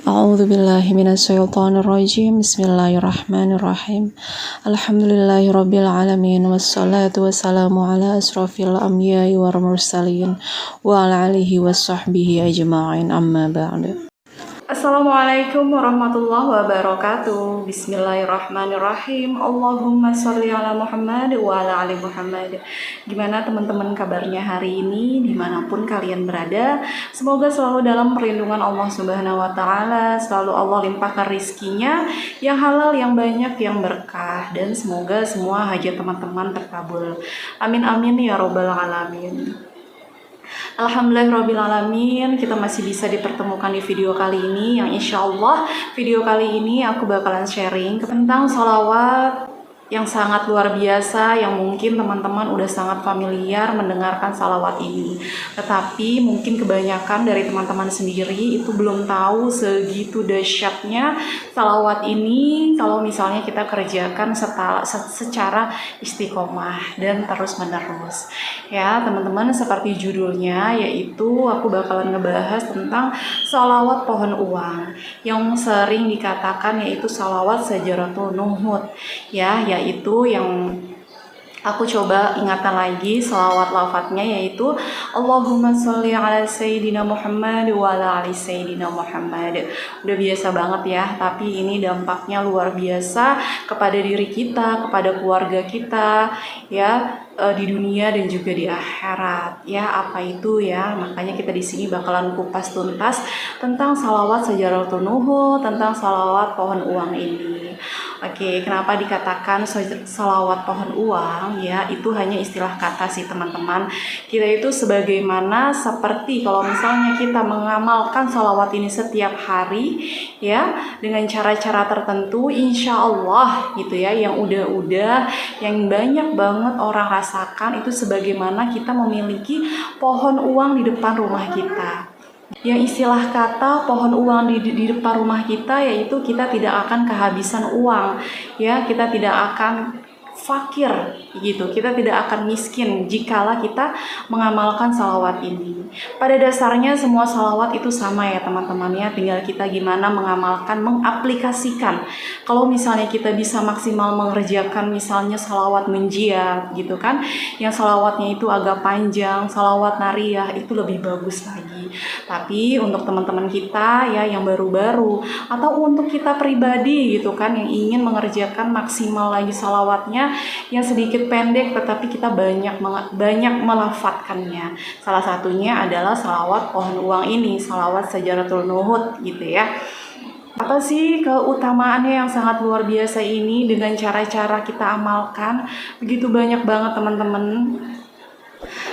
A'udzu billahi minasyaitonir rajim. Bismillahirrahmanirrahim. Alhamdulillahirabbil alamin wassalatu wassalamu ala asrofil anbiya'i wal mursalin wa ala alihi washabbihi ajma'in. Amma ba'du. Assalamualaikum warahmatullahi wabarakatuh. Bismillahirrahmanirrahim. Allahumma sholli ala Muhammad wa ala ali Muhammad. Gimana teman-teman kabarnya hari ini dimanapun kalian berada? Semoga selalu dalam perlindungan Allah Subhanahu wa Ta'ala. Selalu Allah limpahkan rizkinya yang halal, yang banyak, yang berkah, dan semoga semua hajat teman-teman terkabul. Amin amin ya robbal alamin. Alhamdulillahirrabbilalamin, kita masih bisa dipertemukan di video kali ini, yang insya Allah video kali ini aku bakalan sharing tentang sholawat yang sangat luar biasa, yang mungkin teman-teman udah sangat familiar mendengarkan salawat ini. Tetapi mungkin kebanyakan dari teman-teman sendiri itu belum tahu segitu dahsyatnya salawat ini kalau misalnya kita kerjakan secara istiqomah dan terus-menerus. Ya teman-teman, seperti judulnya, yaitu aku bakalan ngebahas tentang salawat pohon uang yang sering dikatakan yaitu salawat Sajaratul Nuhud, yaitu yang aku coba ingatan lagi salawat lafadznya, yaitu Allahumma sholli ala Sayyidina Muhammad wa ala ali Sayyidina Muhammad. Udah biasa banget ya, tapi ini dampaknya luar biasa kepada diri kita, kepada keluarga kita, ya, di dunia dan juga di akhirat. Ya, apa itu ya? Makanya kita di sini bakalan kupas tuntas tentang salawat Sajaratul Nuhud, tentang salawat pohon uang ini. Oke, kenapa dikatakan salawat pohon uang? Ya, itu hanya istilah kata sih teman-teman. Kita itu sebagaimana seperti kalau misalnya kita mengamalkan salawat ini setiap hari, ya, dengan cara-cara tertentu, insya Allah gitu ya, yang udah yang banyak banget orang rasakan, itu sebagaimana kita memiliki pohon uang di depan rumah kita. Yang istilah kata pohon uang di depan rumah kita, yaitu kita tidak akan kehabisan uang, ya, kita tidak akan fakir gitu, kita tidak akan miskin jikalau kita mengamalkan salawat ini. Pada dasarnya semua salawat itu sama ya teman-teman ya, tinggal kita gimana mengamalkan, mengaplikasikan. Kalau misalnya kita bisa maksimal mengerjakan misalnya salawat menjiat gitu kan, yang salawatnya itu agak panjang, salawat nariyah, itu lebih bagus lagi. Tapi untuk teman-teman kita ya yang baru-baru, atau untuk kita pribadi gitu kan, yang ingin mengerjakan maksimal lagi salawatnya yang sedikit pendek tetapi kita banyak melafadzkannya. Salah satunya adalah salawat pohon uang ini, salawat Sajaratul Nuhud gitu ya. Apa sih keutamaannya yang sangat luar biasa ini dengan cara-cara kita amalkan? Begitu banyak banget teman-teman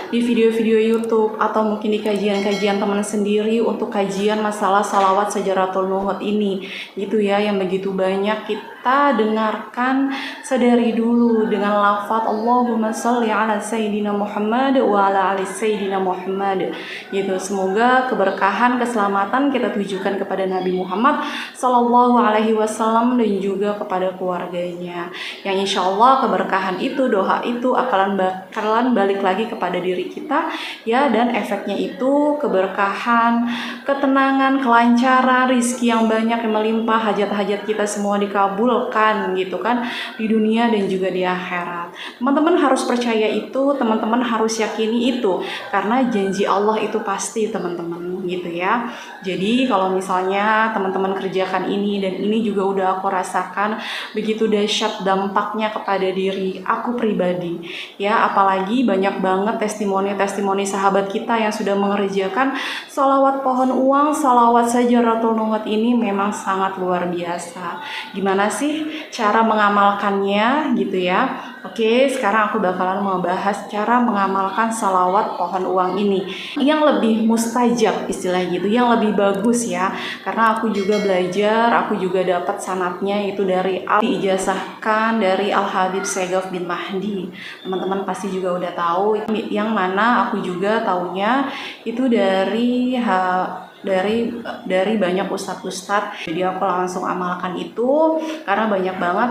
di video-video YouTube atau mungkin di kajian-kajian teman sendiri untuk kajian masalah salawat Sajaratul Nuhud ini gitu ya, yang begitu banyak kita dengarkan sedari dulu dengan lafaz Allahumma sholli ala Sayyidina Muhammad wa ala ali Sayyidina Muhammad gitu. Semoga keberkahan, keselamatan kita tujukan kepada Nabi Muhammad Sallallahu Alaihi Wasallam dan juga kepada keluarganya, yang insya Allah keberkahan itu, doa itu bakalan balik lagi kepada diri kita ya, dan efeknya itu keberkahan, ketenangan, kelancaran, rizki yang banyak yang melimpah, hajat-hajat kita semua dikabulkan gitu kan, di dunia dan juga di akhirat. Teman-teman harus percaya itu, teman-teman harus yakini itu, karena janji Allah itu pasti teman-teman gitu ya. Jadi kalau misalnya teman-teman kerjakan ini dan ini juga udah aku rasakan begitu dahsyat dampaknya kepada diri aku pribadi ya, apalagi banyak banget testimoni sahabat kita yang sudah mengerjakan salawat pohon uang, salawat Sajaratul Nuhud ini memang sangat luar biasa. Gimana sih cara mengamalkannya gitu ya? Oke, sekarang aku bakalan membahas cara mengamalkan salawat pohon uang ini yang lebih mustajab istilah gitu, yang lebih bagus ya, karena aku juga belajar, aku juga dapat sanadnya itu dari diijazahkan dari Al-Habib Segaf bin Mahdi. Teman-teman pasti juga udah tahu, yang mana aku juga taunya itu dari dari banyak ustadz-ustadz. Jadi aku langsung amalkan itu karena banyak banget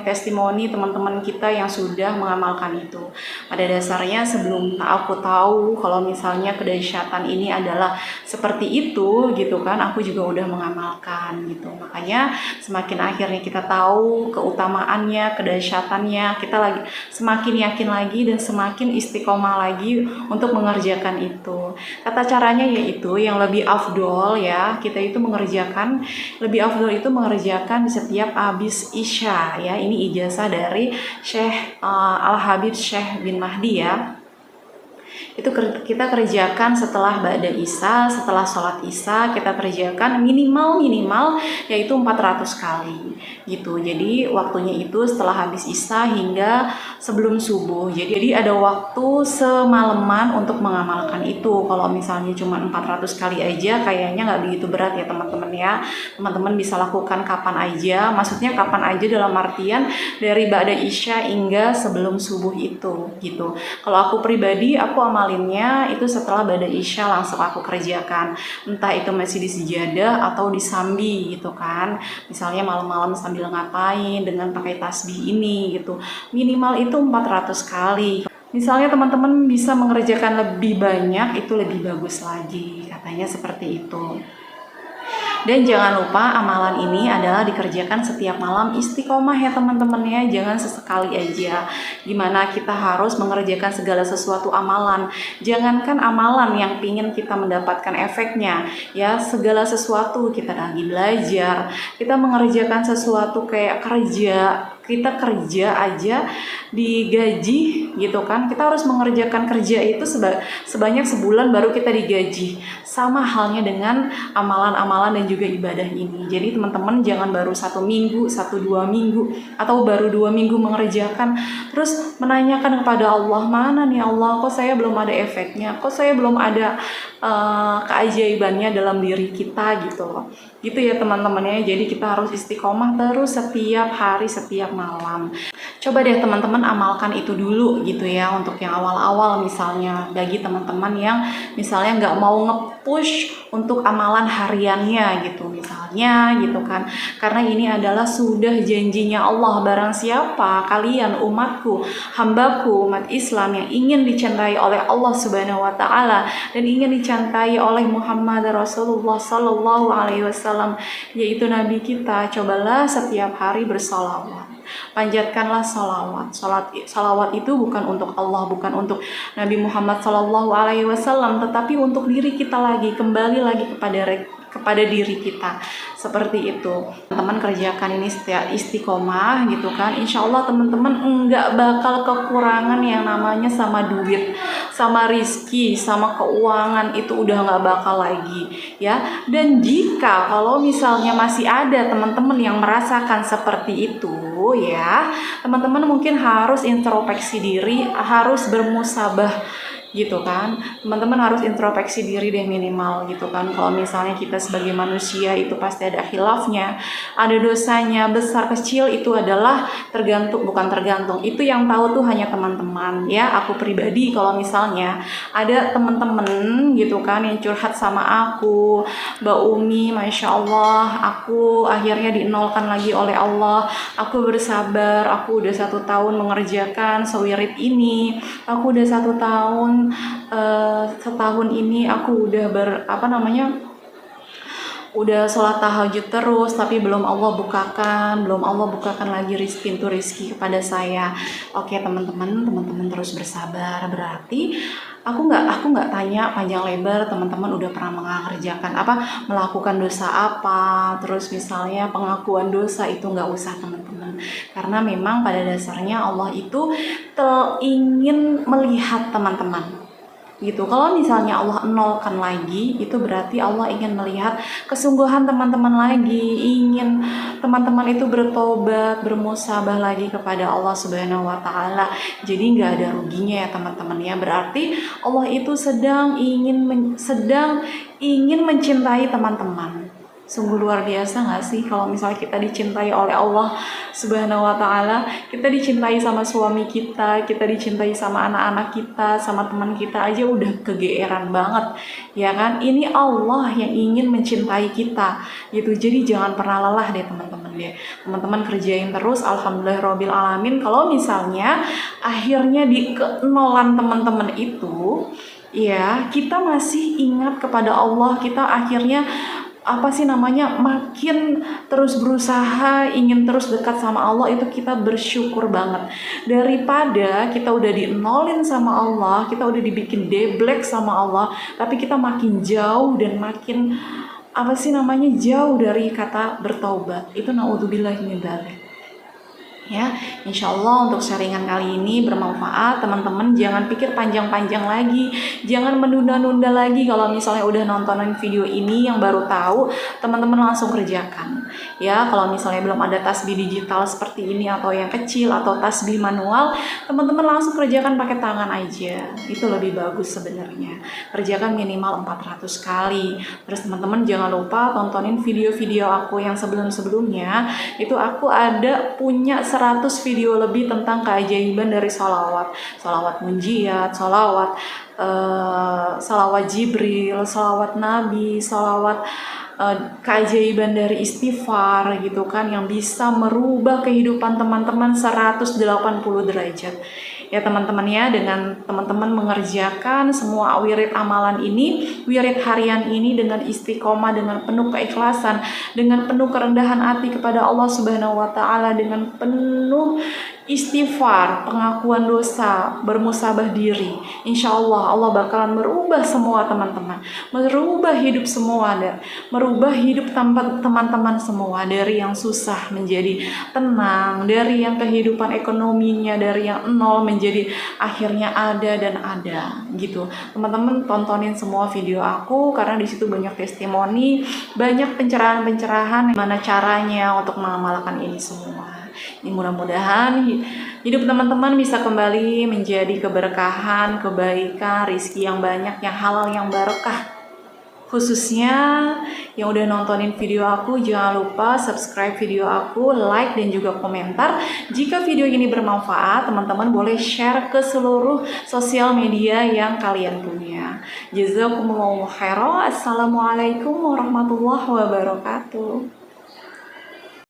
testimoni teman-teman kita yang sudah mengamalkan itu. Pada dasarnya sebelum aku tahu kalau misalnya kedahsyatan ini adalah seperti itu gitu kan, aku juga udah mengamalkan gitu. Makanya semakin akhirnya kita tahu keutamaannya, kedahsyatannya, kita lagi semakin yakin lagi dan semakin istiqomah lagi untuk mengerjakan itu. Tata caranya yaitu yang lebih afdol ya, kita itu mengerjakan lebih afdol itu mengerjakan di setiap habis isya ya. Ini ijazah dari Syekh Al-Habib Syekh bin Mahdi ya. Itu kita kerjakan setelah ba'da isya, setelah sholat isya kita kerjakan minimal yaitu 400 kali gitu. Jadi waktunya itu setelah habis isya hingga sebelum subuh. Jadi ada waktu semalaman untuk mengamalkan itu. Kalau misalnya cuma 400 kali aja kayaknya nggak begitu berat ya teman-teman ya. Teman-teman bisa lakukan kapan aja, maksudnya kapan aja dalam artian dari ba'da isya hingga sebelum subuh itu gitu. Kalau aku pribadi, aku amalinnya itu setelah ba'da isya langsung aku kerjakan, entah itu masih di sejadah atau di sambi gitu kan. Misalnya malam-malam sambil ngapain dengan pakai tasbih ini gitu, minimal itu 400 kali. Misalnya teman-teman bisa mengerjakan lebih banyak, itu lebih bagus lagi, katanya seperti itu. Dan jangan lupa amalan ini adalah dikerjakan setiap malam, istiqomah ya teman-teman ya, jangan sesekali aja. Gimana kita harus mengerjakan segala sesuatu amalan. Jangankan amalan yang pingin kita mendapatkan efeknya ya, segala sesuatu kita lagi belajar, kita mengerjakan sesuatu kayak kita kerja aja digaji gitu kan, kita harus mengerjakan kerja itu sebanyak sebulan baru kita digaji. Sama halnya dengan amalan-amalan dan juga ibadah ini. Jadi teman-teman jangan baru 1 minggu, 1-2 minggu atau baru 2 minggu mengerjakan terus menanyakan kepada Allah, mana nih Allah, kok saya belum ada efeknya, kok saya belum ada keajaibannya dalam diri kita gitu loh. Gitu ya teman-teman ya. Jadi kita harus istiqomah terus setiap hari, setiap malam. Coba deh teman-teman amalkan itu dulu gitu ya, untuk yang awal-awal misalnya. Bagi teman-teman yang misalnya nggak mau nge-push untuk amalan hariannya gitu misalnya gitu kan, karena ini adalah sudah janjinya Allah, barang siapa kalian umatku, hambaku, umat Islam yang ingin dicintai oleh Allah Subhanahu wa Ta'ala dan ingin dicintai oleh Muhammad Rasulullah Sallallahu Alaihi Wasallam, yaitu Nabi kita, cobalah setiap hari bersalawat. Panjatkanlah salawat. Salawat itu bukan untuk Allah, bukan untuk Nabi Muhammad Sallallahu Alaihi Wasallam, tetapi untuk diri kita lagi, kembali lagi kepada diri kita. Seperti itu. Teman-teman kerjakan ini setiap istiqomah gitu kan. Insya Allah teman-teman enggak bakal kekurangan yang namanya sama duit, sama rizki, sama keuangan, itu udah nggak bakal lagi ya. Dan jika kalau misalnya masih ada teman-teman yang merasakan seperti itu ya, teman-teman mungkin harus introspeksi diri, harus bermusabah gitu kan. Teman-teman harus introspeksi diri deh minimal gitu kan. Kalau misalnya kita sebagai manusia itu pasti ada khilafnya, ada dosanya, besar kecil itu adalah bukan tergantung, itu yang tahu tuh hanya teman-teman ya. Aku pribadi kalau misalnya ada teman-teman gitu kan yang curhat sama aku, Mbak Umi, Masya Allah aku akhirnya dinolkan lagi oleh Allah, aku bersabar, aku udah 1 tahun mengerjakan sewirid ini, aku udah 1 tahun setahun ini aku udah udah sholat tahajud terus, tapi belum Allah bukakan lagi pintu rizki kepada saya. Oke teman-teman terus bersabar. Berarti aku nggak tanya panjang lebar teman-teman udah pernah melakukan dosa apa, terus misalnya pengakuan dosa, itu nggak usah teman-teman, karena memang pada dasarnya Allah itu ingin melihat teman-teman gitu. Kalau misalnya Allah nolkan lagi, itu berarti Allah ingin melihat kesungguhan teman-teman lagi, ingin teman-teman itu bertobat, bermusabah lagi kepada Allah Subhanahu wa Ta'ala. Jadi nggak ada ruginya ya teman-teman ya. Berarti Allah itu sedang ingin mencintai teman-teman Sungguh luar biasa nggak sih kalau misalnya kita dicintai oleh Allah Subhanahu wa Ta'ala, kita dicintai sama suami kita dicintai sama anak-anak kita, sama teman kita aja udah kegeeran banget, ya kan? Ini Allah yang ingin mencintai kita, gitu. Jadi jangan pernah lelah deh teman-teman deh. Teman-teman kerjain terus, alhamdulillahirabbil alamin. Kalau misalnya akhirnya di kenolan teman-teman itu, ya kita masih ingat kepada Allah, kita akhirnya makin terus berusaha ingin terus dekat sama Allah, itu kita bersyukur banget. Daripada kita udah dienolin sama Allah, kita udah dibikin deblek sama Allah, tapi kita makin jauh dan makin jauh dari kata bertaubat. Itu naudzubillah min dzalik. Ya, insya Allah untuk sharingan kali ini bermanfaat. Teman-teman jangan pikir panjang-panjang lagi, jangan menunda-nunda lagi. Kalau misalnya udah nontonin video ini yang baru tahu, teman-teman langsung kerjakan. Ya, kalau misalnya belum ada tasbih digital seperti ini atau yang kecil atau tasbih manual, teman-teman langsung kerjakan pakai tangan aja. Itu lebih bagus sebenarnya. Kerjakan minimal 400 kali. Terus teman-teman jangan lupa tontonin video-video aku yang sebelum-sebelumnya. Itu aku ada punya 100 video lebih tentang keajaiban dari sholawat munjiat, sholawat Jibril, sholawat Nabi, sholawat keajaiban dari istighfar gitu kan, yang bisa merubah kehidupan teman-teman 180 derajat. Ya teman-teman ya, dengan teman-teman mengerjakan semua wirid amalan ini, wirid harian ini dengan istiqomah, dengan penuh keikhlasan, dengan penuh kerendahan hati kepada Allah Subhanahu wa Ta'ala, dengan penuh istighfar, pengakuan dosa, bermusabah diri, insya Allah Allah bakalan merubah semua teman-teman, merubah hidup semua, merubah hidup teman-teman semua, dari yang susah menjadi tenang, dari yang kehidupan ekonominya dari yang nol menjadi akhirnya ada dan ada gitu. Teman-teman tontonin semua video aku karena di situ banyak testimoni, banyak pencerahan-pencerahan gimana caranya untuk mengamalkan ini semua. Mudah-mudahan hidup teman-teman bisa kembali menjadi keberkahan, kebaikan, rizki yang banyak, yang halal, yang barokah. Khususnya yang udah nontonin video aku, jangan lupa subscribe video aku, like dan juga komentar. Jika video ini bermanfaat, teman-teman boleh share ke seluruh sosial media yang kalian punya. Jazakumullahu khairan. Assalamualaikum warahmatullahi wabarakatuh.